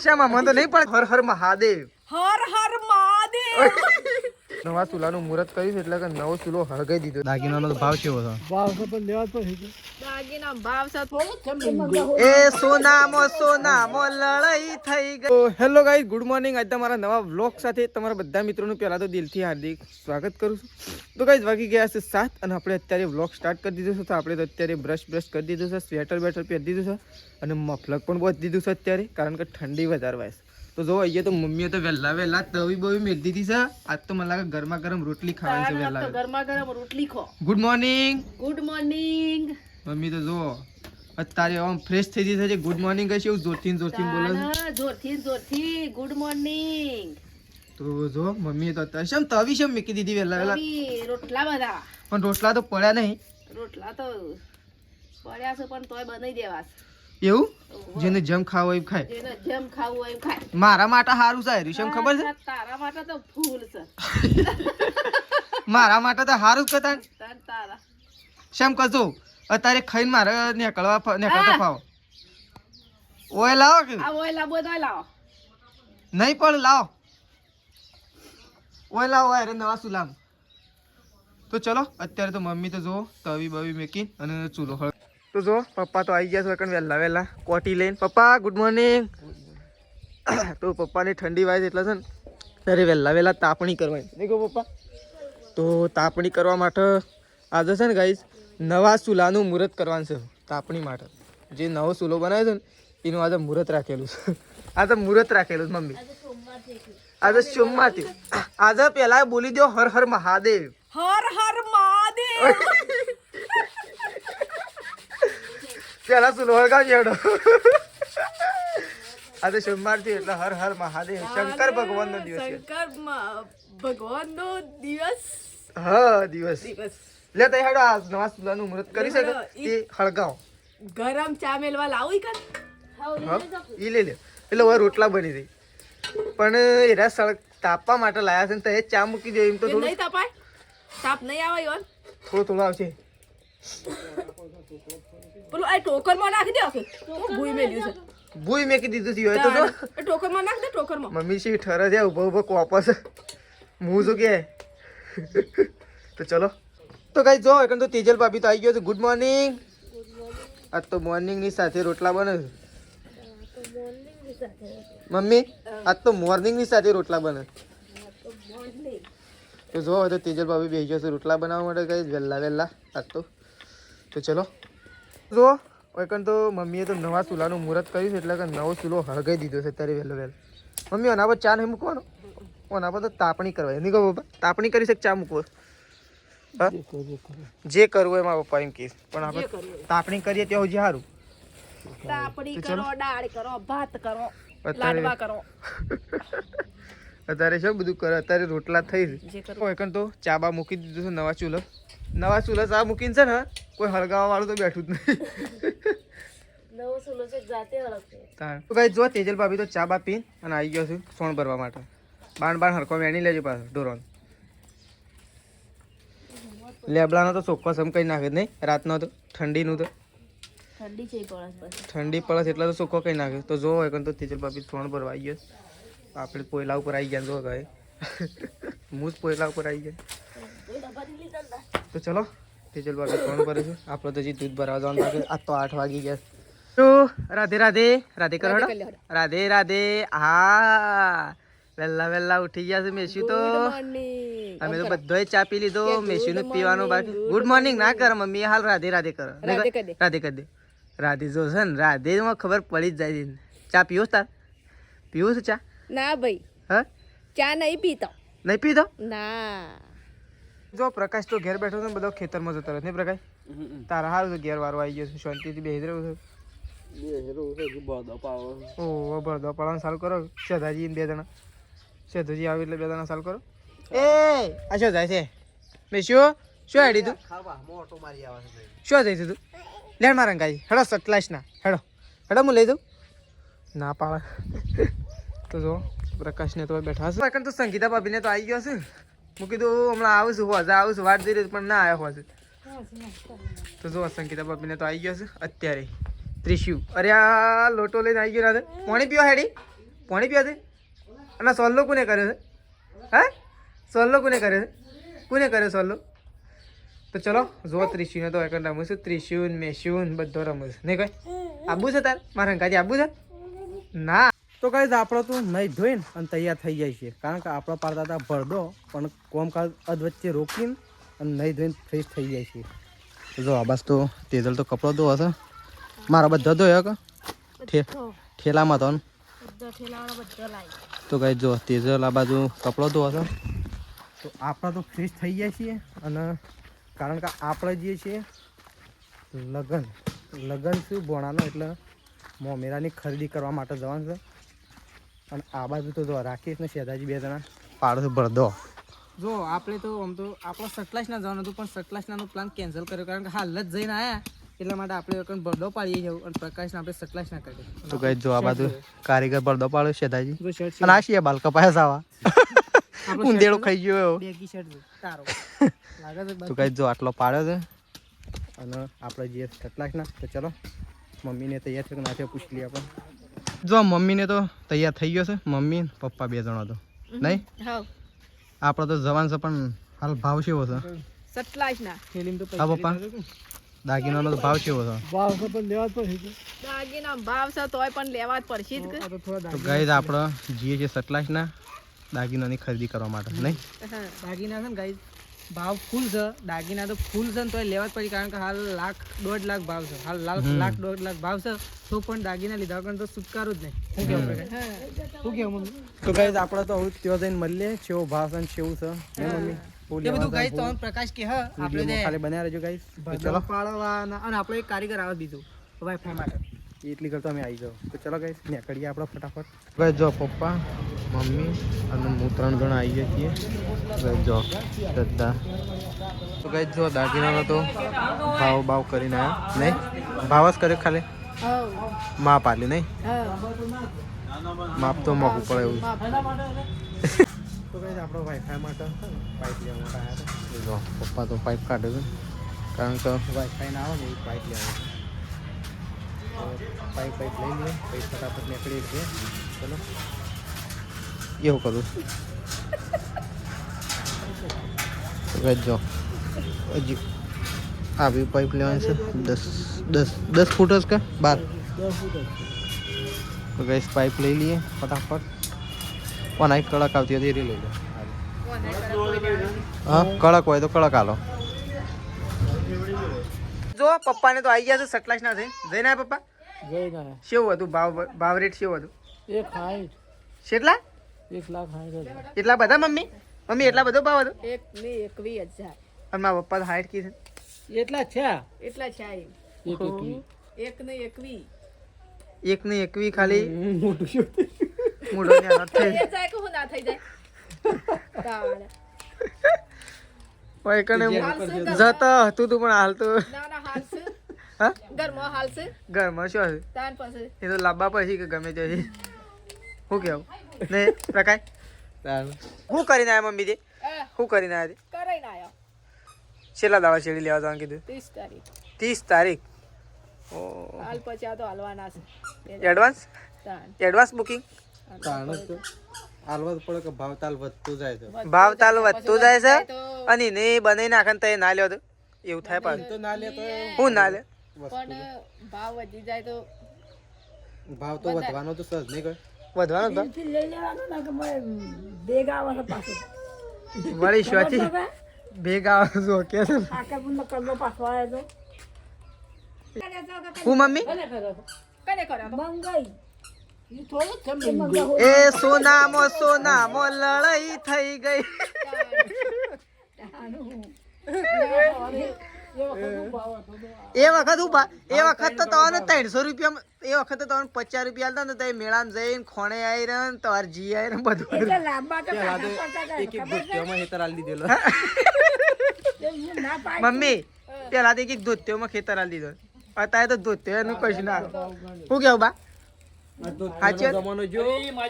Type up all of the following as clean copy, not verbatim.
શામાં મને તો નહીં પણ હર હર મહાદેવ. હર હર મહાદેવ. નવા ચૂલાનું મુહૂર્ત કર્યું છે એટલે કે નવો ચૂલો હળગાઈ દીધો. દાગીનાનો ભાવ કેવો છે? ભાવ તો પણ લેવા તો દાગીના ભાવ સાથે એ સોનામો લડાઈ થઈ ગઈ. Hello guys, good morning. આજે તમારા નવા વ્લોગ સાથે તમારા બધા મિત્રોનું પહેલા તો દિલથી હાર્દિક સ્વાગત કરું છું. તો ગાઈઝ વાગી ગયા છે 7 અને આપણે અત્યારે વ્લોગ સ્ટાર્ટ કરી દીધો છે. તો આપણે તો અત્યારે બ્રશ કરી દીધું છે, સ્વેટર પહેરી દીધું છે અને મફલક પણ બહુ દીધું છે અત્યારે, કારણ કે ઠંડી વધારે વાય છે. તો જો અહીંયા તો મમ્મીએ તો વહેલા તવી બવી મેળ દીધી છે. આજ તો મને લાગે ગરમા ગરમ રોટલી ખાવાની છે વહેલા. ગરમા ગરમ રોટલી ખો. Good morning. Good morning. મમ્મી તો જો અત્યારે આમ ફ્રેશ થઈ ગઈ છે. ગુડ મોર્નિંગ કહીશ એવું જોરથી બોલે છે. જોરથી ગુડ મોર્નિંગ. તો જો મમ્મીએ તો અત્યારે શેમ તવી શેમ મૂકી દીધી વહેલા. રોટલા બધા પણ રોટલા તો પડ્યા નહીં. રોટલા તો પડ્યા છે પણ તોય બનાવી દેવા છે. એવું જેને જેમ ખાવું હોય એમ ખાય. જેને જેમ ખાવું હોય એમ ખાય. મારા માટે સારું છે રીશમ, ખબર છે? તારા માટે તો ફૂલ છે. મારા માટે તો સારું જ કહેતા. તારા શેમ કશો અત્યારે ખાઈને મારે નીકળતો ફાવો. ઓય લાવો કે આ ઓય લાવો તો લાવો. નહીં પણ લાવો. ઓય લાવો અરે નવા સુલામ. તો ચલો અત્યારે તો મમ્મી તો જો તવી બવી મેકી અને ચૂલો હળ. તો જો પપ્પા તો આવી ગયા છે વહેલા કોટી લઈને. પપ્પા ગુડ મોર્નિંગ. તો પપ્પાની ઠંડી વાય છે એટલે છે ને ત્યારે વહેલા તાપણી કરવાની નહીં કહો પપ્પા. તો તાપણી કરવા માટે આજે છે ને ગાઈસ નવા ચૂલાનું મુહૂર્ત કરવાનું છે. તાપણી માટે જે નવો ચૂલો બનાવ્યો છે ને એનું આજે મુહૂર્ત રાખેલું છે. આજે મુહૂર્ત રાખેલું છે મમ્મી. આજે સોમવારથી. આજે પહેલા બોલી દો હર હર મહાદેવ. હર હર મહાદેવ. પેલા ચૂલો હળગાવી હેડો. આજે સોમવાર થી એટલે હર હર મહાદેવ. શંકર ભગવાન નો દિવસ છે. શંકર ભગવાન નો દિવસ. હા દિવસ. લે તઈ હેડો આ નવા ચૂલાનું મુહૂર્ત કરી શકે તે હળગાવો. ગરમ ચા મેલવા લાવું કર. હા ઈ લે એટલે હવે રોટલા બની રહી પણ એરા સળગ તાપવા માટે લાયા છે ને તો એ ચા મૂકી દે એમ તો થોડું નહીં તપાય. તાપ નહીં આવે યાર. થોડું આવશે. પેલું આ ટોકરમાં નાખી દે. ભૂઈ મેલ્યું છે. ભૂઈ મેકી દીધું છે તો જો ટોકરમાં નાખ દે. ટોકરમાં મમ્મી સી ઠરે છે ઉભો કોપસ હું શું કે. તો ચલો તો ગાઈ જો એકન તો તેજલ ભાભી તો આવી ગયો છે. Good morning. આજ તો મોર્નિંગ ની સાથે રોટલા બને છે મમ્મી. આજ તો મોર્નિંગ ની સાથે રોટલા બને. તો જો તો તેજલ ભાભી બેસી ગયો છે રોટલા બનાવવા માટે ગાઈ વહેલા આજ તો ચલો જો એકન તો મમ્મીએ તો નવા ચૂલાનું મુહૂર્ત કર્યું છે એટલે કે નવો ચૂલો હળગાઈ દીધો છે અત્યારે વહેલો. મમ્મી આના પર ચા નહીં મૂકવાનો. આના પર તો તાપણી કરવાની નહીં કહો પપ્પા. તાપણી કરી શકે ચા મૂકવો. જે કરવું એમાં પપ્પા એમ કહીશ પણ આપણે તાપણી કરીએ ત્યાં સુધી સારું. તાપણી કરો, દાળ કરો, ભાત કરો, લાડવા કરો. અત્યારે શું બધું કરે. અત્યારે રોટલા થઈ એકન તો ચા બા મૂકી દીધું છે. નવા ચૂલો ચા મૂકીને છે ને કોઈ હળગાવા વાળું તો બેઠું જ નહીં. નવો ચૂલો છે જાતે હળગશે. તો ગાઈ જો તેજલ ભાભી તો ચા બા પીને અને આવી ગયો છું સોણ ભરવા માટે. બાણ હરકો વેણી લેજો પાછો ઢોરણ. લેબડાનો તો ચોખ્ખો સમ કઈ નાખે નહીં. રાતનો તો ઠંડીનું તો ઠંડી પડે એટલે તો ચોખ્ખો કઈ નાખે. તો જો હોય તો તેજલ ભાભી સોણ ભરવા આવી ગયો. આપણે પોયલા ઉપર આવી ગયા જો ગાય. હું જ પોયલા ઉપર આવી ગયા. તો ચલો તેજલ ભાભી સોણ ભરે છે. આપણે તો હજી દૂધ ભરવા જવાનું બાકી. આજ તો 8 વાગી ગયા. તો રાધે કરો રાધે. હા વહેલા ઉઠી ગયા છે મેસી તો. અમે તો બધોય ચા પી લીધો. મેસી નું પીવાનું બાકી. ગુડ મોર્નિંગ ના કર મમ્મી હાલ રાધે કરો. રાધે કરી દે. રાધે જો છે ને રાધે માં ખબર પડી જ જાય. ચા પીવો તાર? પીવું છે ચા? ના ભાઈ. હા ચા નહીં પીતો. નહીં પીતો? ના. જો પ્રકાશ તો ઘેર બેઠો છે ને બધો ખેતરમાં જતો રહે. નહીં પ્રકાશ તારા હાલ ઘેર વારો આવી ગયો છે. શાંતિથી બેસી રહ્યો છે. ઓહો બળદો પાડવાનું ચાલુ કરો. શેધાજી બે જણા. શેધુજી આવે એટલે બે જણા ચાલુ કરો. એ આ શું જાય છે મેસ્યો? શું હેડી તું? શું જઈશું તું? લેણ મારા ગાજી હેડો સટલાઈશ ના હેડો હું લઈ દઉં. ના પાડે. તો જો પ્રકાશને તો બેઠા છે. તો સંગીતા ભાભીને તો આવી ગયો છે. હું કીધું હમણાં આવું છું વાટ જઈ રહી પણ ના આવ્યો હોજે. તો જો સંગીતા ભાભીને તો આવી ગયો છે અત્યારે. ત્રિશુ અરે આ લોટો લઈને આવી ગયો રાધે. પાણી પીવા હેડી પાણી પીવા દે અને સોલ્લો કોને કર્યો છે હા સોલ્લો કોને કર્યો છે કોને કર્યો સોલ્લો તો ચલો જો ત્રિશુને તો એકણ રમું છું ત્રિશુન મેશુન બધો રમું છું નહીં કઈ આબુ છે તાર મારા હંકાજી આબુ છે ના તો કઈ આપણે તો નહીં ધોઈને અને તૈયાર થઈ જાય છે કારણ કે આપણે પાડતા હતા ભરદો પણ કોમકાજ અધવચ્ચે રોકીને અને નહીં ધોઈને ફ્રેશ થઈ જાય છે જો આ બસ તો તેજલ તો કપડો ધો હશે મારા બધા ધોયો કે ઠેલામાં તો તો કઈ જો તેજલ આ બાજુ કપડો ધો હશે તો આપણે તો ફ્રેશ થઈ જાય છીએ અને કારણ કે આપણે જે છે લગન શું ભોણાનો એટલે મોમેરાની ખરીદી કરવા માટે જવાનું છે અને આ બાજુ તો જો રાકેશ ને શેદાજી બે જણા પાડો ભરદો જો આપણે તો આમ તો આપણો સટલાસના જવાનું હતું પણ સટલાસનાનો પ્લાન કેન્સલ કર્યો કારણ કે હાલ જ જઈને આવ્યા એટલા માટે આપણે એકણ બરડો પાડીએ જવું અને પ્રકાશને આપણે સટલાસના કરીએ તો કઈ જો આ બાજુ કારીગર બરડો પાડ્યો શેદાજી જો શર્ટ અને આ છીએ બાલ કપાયા સાવા ઊંધેડો ખાઈ ગયો બેગી શર્ટ તારો લાગે છે તો કઈ જો આટલો પાડ્યો છે અને આપણે જે સટલાસના તો ચલો મમ્મીને તૈયાર થઈને નાથે પૂછી લઈએ આપણે જો મમ્મીને તો તૈયાર થઈ ગયો છે મમ્મી ને પપ્પા બે જણા તો નહીં આપણે તો જવાન છે પણ હાલ ભાવ કેવો છે સટલાસના હા પપ્પા દાગીનાનો તો ભાવ કેવો છે દાગીના ભાવ છે તોય પણ લેવા જ પડશે જ કે. તો ગાઈઝ આપણે જઈએ છીએ સટલાસના દાગીનાની ખરીદી કરવા માટે નહીં દાગીના છે ને ગાઈસ ભાવ ફૂલ છે દાગીના તો ફૂલ છે ને તોય લેવા જ પડી કારણ કે હાલ 1.5 લાખ ભાવ છે હાલ 1.5 લાખ ભાવ છે તો પણ દાગીના લીધા વગર તો છુટકારો જ નહીં શું કેવું મમ્મી તો ગાઈઝ આપણે તો હવે ત્યાં જઈને મળીએ કેવો ભાવ છે ને કેવું છે ને મમ્મી એ બધું ગાઈસ તો પ્રકાશ કે હા આપણે વિડીયોમાં ખાલી બનાવી રહેજો ગાઈઝ ચલો પાડવાના અને આપણે એક કારીગર આવે બીજું વાઈફાઈ માટે એટલી કરતો અમે આવી જાઓ તો ચલો ગાઈઝ નીકળીએ આપણે ફટાફટ ગાઈઝ જો પપ્પા મમ્મી અને હું 3 જણા આવી ગયા છીએ ગાઈઝ જો શ્રદ્ધા તો ગાઈઝ જો દાગીનાનો તો ભાવ કરીને આવ્યા નહીં ભાવ જ કર્યો ખાલી માપ આલ્યું નહીં માપ તો મોંઘું પડે એવું તો ગાઈઝ આપણો વાઈફાઈ માટે પાઇપ લેવા માટે આવ્યા હતા જો પપ્પા તો પાઇપ કાઢે છે કારણ કે વાઈફાઈ ના આવે ને એ પાઇપ લેવા પાઇપ લઈ લઈએ પછી ફટાફટ નીકળીએ છીએ ચલો એવું કરું જો હજી આવી પાઇપ લેવાની છે 10 ફૂટ જ કે 12 તો ગઈશ પાઇપ લઈ લઈએ ફટાફટ પણ એક કડક આવતી હતી એ લઈ લો હા કડક હોય તો કડક હાલો જો પપ્પાને તો આવી ગયા છે સટલાસના છે જઈને આયા પપ્પા કેવું હતું ભાવ રેટ કેવું હતું કેટલા 1,60,000 એટલા બધા મમ્મી એટલા બધો ભાવ હતો 1,21,000 અને મારા પપ્પા તો હાઈટ કી છે એટલા છે એમ. 1,21,000 એક ને 21 ખાલી મોઢો ન્યા નથી એ જાય કે હું ના થઈ જાય તાણ. ઓય કને હાલશે જતો હતું તું પણ હાલ તો ના હાલશે હા ઘરમાં હાલશે ઘરમાં શું હશે તાન પાસે એ તો લાંબા પછી કે ગમે તે છે શું કેવું ને પ્રકાશ શું કરીને આવ્યા મમ્મી તે શું કરીને આવ્યા તે કરાઈને આયો છેલ્લા દાવા શેરડી લેવા જવાનું કીધું 30 તારીખ 30 તારીખ ઓ હાલ પછી આ તો હાલવાના છે એડવાન્સ તાન એડવાન્સ બુકિંગ કારણ જ હાલવા પડે કે ભાવ તાલ વધતું જાય છે ભાવ તાલ વધતું જાય છે અને એને બનાવી નાખે ને તો એ ના લ્યો તો એવું થાય પાછું તો ના લે તો હું ના લે પણ ભાવ વધી જાય તો ભાવ તો વધવાનો તો સજ નહીં કર વધવાનો તો લઈ લેવાનું ના કે બેગ આવવાનો પાછો વળી શોચી ભેગા જો કે છે આકા પુન કરલો પાછો આવ્યો હું મમ્મી કને કર્યો મંગાઈ ઈ થોડું જમ મંગા એ સોનામો લડાઈ થઈ ગઈ એ વખત તો તમને 300 રૂપિયા એ વખત તો તમને 50 રૂપિયા આલતા ને તો મેળામાં જઈને ખોણે આવી રહ્યા ને તમારે જી આવી રહ્યા બધું એટલે લાંબા કે એક ધોતિયામાં હેતર આલી દીધેલો ના પાય મમ્મી પેલા તો એક ધોતિયોમાં ખેતર આલી દીધો અત્યારે તો ધોતિયાનું કશું ના આવે. શું કેવું બા સાચી વાત? જમાનો જો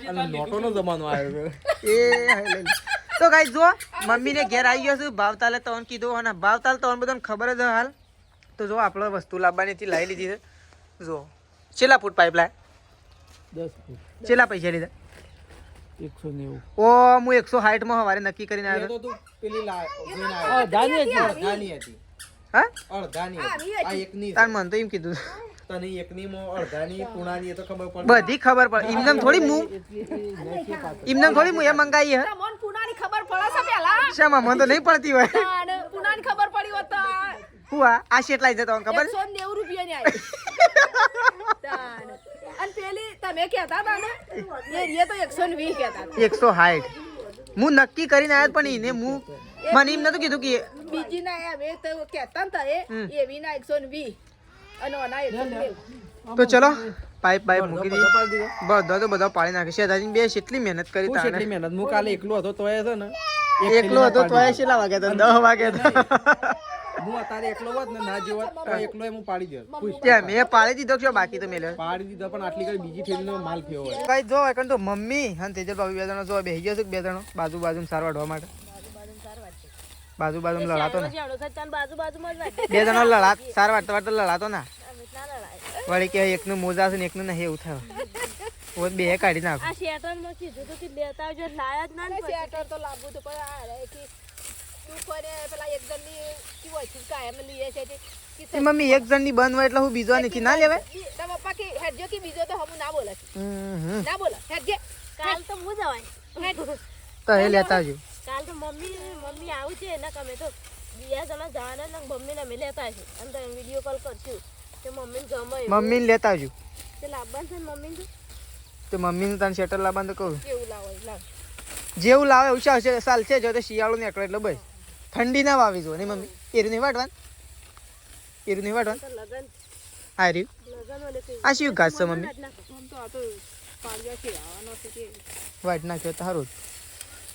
અને નોટોનો જમાનો આવ્યો છે એ તો ગાઈસ જો મમ્મીને ઘેર આવી ગયો છું ભાવતાલે તોન કીધું અને ભાવતાલ તોન બધાને ખબર જ હાલ તો જો આપણે વસ્તુ લાવવાની હતી લાવી લીધી છે જો છેલ્લા ફૂટ પાઇપ લાય 10 ફૂટ છેલ્લા પૈસા લીધા 190. ઓ હું 160 માં સવારે નક્કી કરીને આવ્યો તો તું પેલી અડધાની હતી. હા અડધાની હતી. આ એકની તાર મને તો એમ કીધું તને એકની માં અડધાની પૂણાની એ તો ખબર પડે. બધી ખબર પડે એમને થોડી હું એમને થોડી હું એ મંગાઈ હે તમને પુનાની ખબર પડે છે પેલા શામાં મને તો નહીં પડતી હોય તાણ પુનાની ખબર પડી હોત તો હું આ શેટલાઈ છે તમને ખબર 190 રૂપિયાની આવી તાણ અને પેલી તમે કહેતા હતા ને એ તો 120 કહેતા હતા 160 હું નક્કી કરીને આવ્યો પણ એને હું મને એમ નતું કીધું કે બીજી ના હવે તો કહેતા ને તા એવી ના 120 અને ઓના 190 તો ચલો પાઇપ મૂકી દીધી બધો તો બધો પાડી નાખે શેતાજી બે કેટલી મહેનત કરી તાણે કેટલી મહેનત. હું કાલે એકલો હતો તોય છે ને એકલો હતો તોય કેટલા વાગ્યા હતા 10 વાગ્યા હતા હું અત્યારે એકલો હોત ને ના જેવો તો એકલો હું પાડી દેત. ત્યાં મેં પાડી દીધો છો બાકી તો મેલ્યો પાડી દીધો પણ આટલી કરી બીજી થેલીનો માલ થયો હોય. કઈ જો એકન તો મમ્મી અને તેજલ ભાભી બે જણો જો બેહી ગયો છે બે જણો બાજુ સાર વાઢવા માટે બાજુ લડાતો ને બે જણો સાર વાટતા લડાતો ના વળી કે એકનું મોજા છે ને એકનું નહીં એવું થયું ઓત બે કાઢી નાખો આ શેટર માં કીધું તો કે લેતા આવજો લાયા જ ના શેટર તો લાવવું તો પણ આ કે તું કોને પેલા એક જણની કી હોય છે કાયમ લીએ છે એ મમ્મી એક જણની બંધ હોય એટલે હું બીજો નથી ના લેવાય તાર પપ્પા કે હેડજો કે બીજો તો હમ ના બોલે ના બોલે હેડજે કાલ તો હું જવાય તો એ લેતા આવજો કાલ તો મમ્મી આવું છે એના કમે તો બીજા જણા જવાના ને મમ્મીને અમે લેતા છે અને તો વિડીયો કોલ કરશું કે મમ્મીને ગમે મમ્મીને લેતા આવજો તે લાવવાનું છે મમ્મીને તો મમ્મીને તને શેટર લાવવાનું તો કહું કેવું લાવો લાવ જેવું લાવે એવું ચાલશે જો તો શિયાળો નીકળે એટલે બસ ઠંડી ના વાવી જો નહીં મમ્મી એરું નહીં વાટવાનું લગન હા રહ્યું લગન ઓલે કે આ શું ઘાસ છે મમ્મી આમ તો આ તો પાળિયા છે આવવાનો છે કે વાટ નાખ્યો તો સારું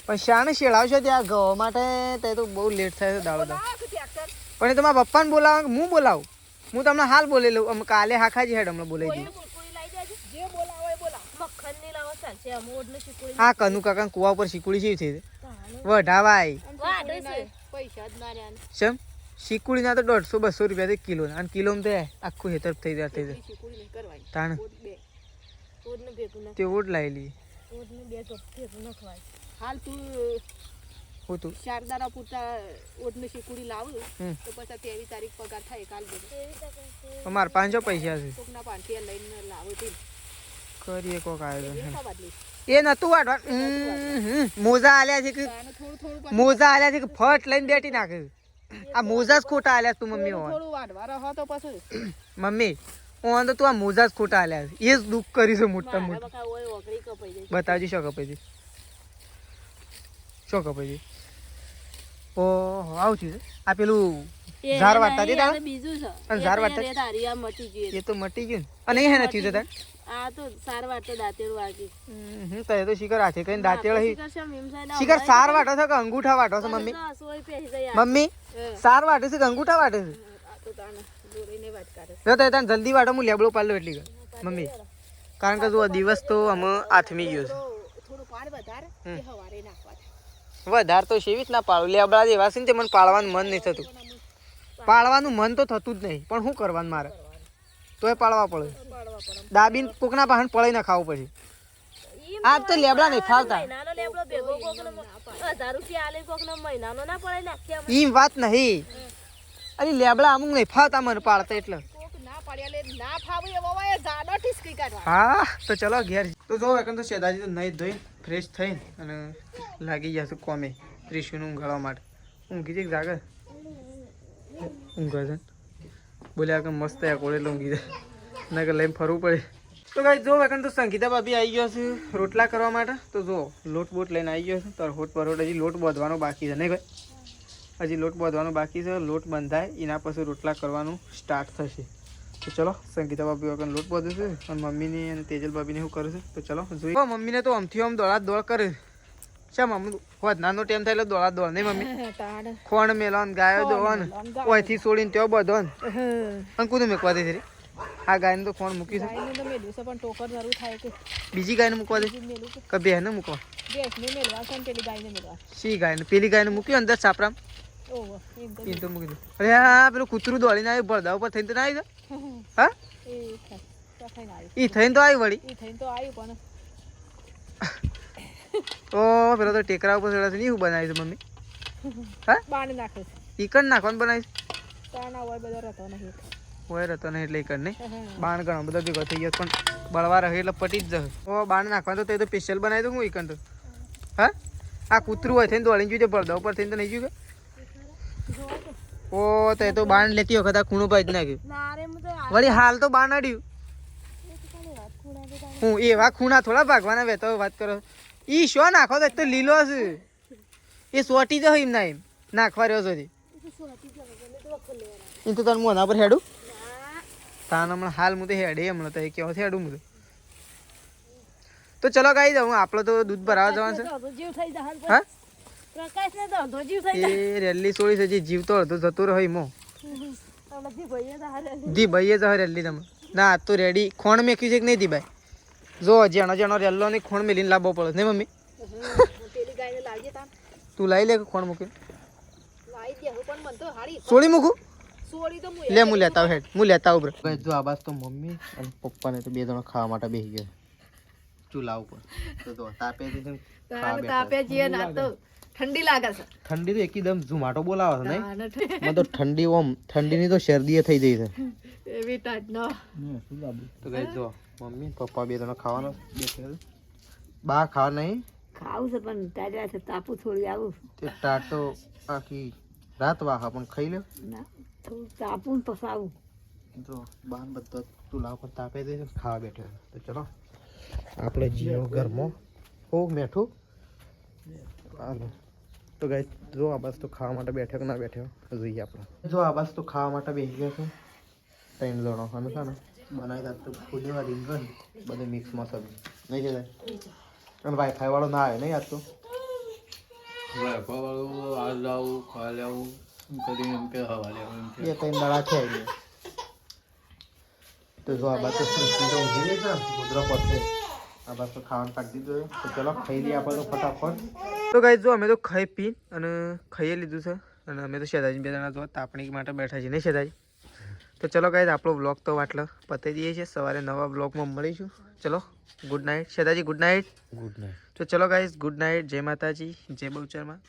પણ શાણે શેળાવશો ત્યાં ગવા માટે તે તો બહુ લેટ થાય છે દાડો પણ એ તો મારા પપ્પાને બોલાવ હું બોલાવું હું તમને હાલ બોલી લઉં કાલે હાખાજી હેડ હમણાં બોલાવી દઉં જે બોલાવો એ બોલા મક્ખન ની લાવો ચાલશે અમોડ ને શીકુડી હા કનુ કાકા કુવા ઉપર શીકુડી શી છે વઢાવાય વાડે છે પૈસા જ ના રહ્યા ચમ શીકુડી ના તો 150-200 રૂપિયા કિલો અને કિલોમાં તો આખું હેતર થઈ જાય શીકુડી નહીં કરવાની તાણ બે ઓડ ને ભેગું ના તે ઓટ લાવી લઈએ ઓડ ને બે તો ભેગું નખવાય હાલ તું હું તું શારદારા પૂરતા ઓડ ને શીકુડી લાવ તો પછી 23 તારીખ પગાર થાય કાલ બધું અમારે 500 પૈસા છે કોકના 500 લઈને લાવો તે કરીએ કોક આયોજન બદલી એ નતું વાટવા મોજા આલ્યા છે કે મોજા આલ્યા છે કે ફટ લઈને બેઠી નાખે આ મોજા જ ખોટા આલ્યા તું મમ્મી થોડું વાડવા રહો તો પછી મમ્મી ઓન તો તું આ મોજા જ ખોટા આલ્યા છે એ જ દુઃખ કરી છે મોટા મોટું બકા ઓય ઓકરી કપાઈ જાય બતાવજી શું કપાઈ છે ઓહો આવું થયું છે આ પેલું ઝાર વાટતા તે તાણ બીજું છે અને ઝાર વાટતા તારિયા મટી ગઈ એ તો મટી ગયું અને એ નથી થયું તાણ આ તો સાર વાટતો દાંતેડું વાગી તો એ તો શિખર હાથે કઈ દાંતેળ કરશે મીમસાઈ શિખર સાર વાટો છે કે અંગૂઠા વાટો છે મમ્મી સોય પેહી જાય મમ્મી સાર વાટે છે કે અંગૂઠા વાટે છે આ તો તાણ દોરીને વાત કરે જો તો તને જલ્દી વાટો હું લેબડો પાડલો એટલી કર મમ્મી કારણ કે જો દિવસ તો અમે આથમી ગયો છે થોડું પાડ વધારે કે હવારે નાખવા વધારે તો સેવી જ ના પાડું લેબડા જેવા છે ને તે મને પાડવાનું મન નહીં થતું પાડવાનું મન તો થતું જ નહીં પણ શું કરવાનું મારે તોય પાડવા પડે દાબીને કોકના પાહન પડાઈ ના ખાવું પછી આ તો લેબડા નહીં ફાવતા નાનો લેબડો ભેગો કોકનો 1000 રૂપિયા આલે કોકનો મહિનાનો ના પડે નાખ્યા ઈ વાત નહીં અરે લેબડા અમુક નહીં ફાવતા મને પાડતા એટલે કોક ના પાડ્યા લે ના ફાવે એવો હોય જાડો ઠીસકી કાઢવા હા તો ચલો ઘેર તો જો એકન તો શેદાજી તો નહીં ધોઈ ફ્રેશ થઈને અને લાગી જશે કોમે ત્રિશુને ઊંઘાડવા માટે ઊંઘી જઈ જાગે ઊંઘે છે બોલ્યા કે મસ્ત કોળે ઊંઘી જાય ના કે લઈને ફરવું પડે તો કાંઈ જો એકન તો સંગીતા ભાભી આવી ગયો છે રોટલા કરવા માટે તો જો લોટ બોટ લઈને આવી ગયો છે તાર હોટ પર હોટ હજી લોટ બાંધવાનો બાકી છે નહીં ભાઈ હજી લોટ બાંધવાનો બાકી છે લોટ બંધાય એના પછી રોટલા કરવાનું સ્ટાર્ટ થશે તો ચલો સંગીતા ભાભી વગર લોટ બાંધે છે અને મમ્મીની અને તેજલ ભાભીને શું કરે છે તો ચલો જોઈએ મમ્મીને તો આમથી આમ દોડા દોડ કરે છે મમ્મી વધનાનો ટાઈમ થાય એટલે દોડા દોડ નહીં મમ્મી ખોણ મેલો ને ગાયો દોડો ને ઓયથી છોડીને ત્યાં બધો ને અને કુદું મેકવા દે છે આ ગાયને તો ખોણ મૂકી છે ગાયને તો મેલ્યું છે પણ ટોકર જરૂર થાય કે બીજી ગાયને મૂકવા દે કે બેને મૂકવા બેસને મેલવા છે ને પેલી ગાયને મેલવા સી ગાયને પેલી ગાયને મૂકી અંદર સાપરામ ઓહો એમ તો એ તો મૂકી દે અરે હા પેલું કૂતરું દોડીને આવ્યું બળદા ઉપર થઈને તો ના આવી હા એ થઈને આવ્યું એ થઈને તો આવી વળી એ થઈને તો આવ્યું પણ ઓ પેલો તો ટેકરા ઉપર ચડે છે નહીં, હું બનાવી છે મમ્મી? હા બાણ નાખે છે ઈકણ નાખવાનું બનાવી તાના હોય બધો રહેતો નહીં હોય હતો ને એટલે ઈકણ નહીં. બાણ ઘણો બધો ભેગો થઈ ગયો પણ બળવા રહે એટલે પટી જ જશે. ઓ બાણ નાખવાનું તો તે તો સ્પેશિયલ બનાવી દઉં હું ઈકણ તો. હા આ કૂતરું હોય થઈને દોડીને જોયું પડદા ઉપર થઈને તો નહીં જોયું કે? ઓ તો એ તો બાણ લેતી વખત આ ખૂણું પાઈ જ નાખ્યું. ના રે હું તો વળી હાલ તો બાણ અડ્યું. હું એવા ખૂણા થોડા ભાગવાના વેતો વાત કરો. ઈ શો નાખો તો એક તો લીલો છે એ સોટી જ એમ ના એમ નાખવા રહ્યો છે એ તો તને મોના પર હેડું તાન હમણાં હાલ હું તો હેડે હમણાં તો એ કેવો હેડું હું તો ચલો ગાઈ જાઉં આપણો તો દૂધ ભરાવા જવાનું છે. જીવ થઈ જાય હા પ્રકાશ ને તો જીવ થઈ જાય એ રેલી છોડી છે જે જીવ તો અડધો જતું રહ્યો મો જી ભાઈએ તો હારે દી ભાઈએ જ રેલી તમે ના તો રેડી ખોણ મેક્યું છે કે નહીં દી ભાઈ? જો જેનો જેનો રેલો ની ખોણ મેલીને લાવવો પડે ને મમ્મી? પેલી ગાયને લાવીએ તાન તું લાવી લે ખોણ મૂકી લાવી દે હું પણ મન તો હારી છોડી મૂકું સોળી તો હું લે હું લેતા હેડ હું લેતા ઉભર. જો આ બાસ તો મમ્મી અને પપ્પાને તો બે જણા ખાવા માટે બેસી ગયા ચૂલા ઉપર. તો જો તાપે છે તાપે જીએ ના તો ઠંડી લાગે છે ઠંડી તો એકદમ ઝુમાટો બોલાવે છે નહીં? મને તો ઠંડી ઓમ ઠંડીની તો શરદી થઈ ગઈ છે. એવી ટાઈટ નો તો ગઈ જો મમ્મી પપ્પા બે જણા ખાવાનો બેસે બા ખાવા નહીં ખાવું છે પણ તાજા છે તાપુ થોડી આવું તે ટાટો આખી રાત વાહા પણ ખાઈ લે ના થોડું તાપુ ને પસાવું જો બાન બધો ચૂલા ઉપર તાપે દે ખાવા બેઠો. તો ચલો આપણે જીઓ ઘરમાં હો મેઠું હાલો. તો ગાઈ જો આ બસ તો ખાવા માટે બેઠો કે ના બેઠો જોઈએ આપણે. જો આ બસ તો ખાવા માટે બેસી ગયા છે ત્રણ જણો અમે છે ને બનાવી દા તો ફૂલેવા રીંગણ બધું મિક્સમાં સબ્જી નહીં છે અને વાઈફાઈ વાળો ના આવે નહીં આજ તો એ ત્રણ દાડા છે આવી તો જો આ બાદ તો ઊંઘી નહીં છે ગુજરો પડશે આ બાદ તો ખાવાનું કાઢી દીધું તો ચલો ખાઈ લઈએ આપણે તો ફટાફટ. તો ગાઈ જો અમે તો ખાઈ પી અને ખાઈ લીધું છે અને અમે તો શેદાજી બે જણા જો તાપણી માટે બેઠા છીએ નહીં શેદાજી? તો ચલો ગાઈ આપણો બ્લોગ તો આટલો પતાવી દઈએ છીએ. સવારે નવા બ્લોગમાં મળીશું. ચલો ગુડ નાઇટ શેદાજી. Good night. Good night. તો ચલો ગાઈઝ ગુડ નાઇટ. જય માતાજી જય બહુચરમાં.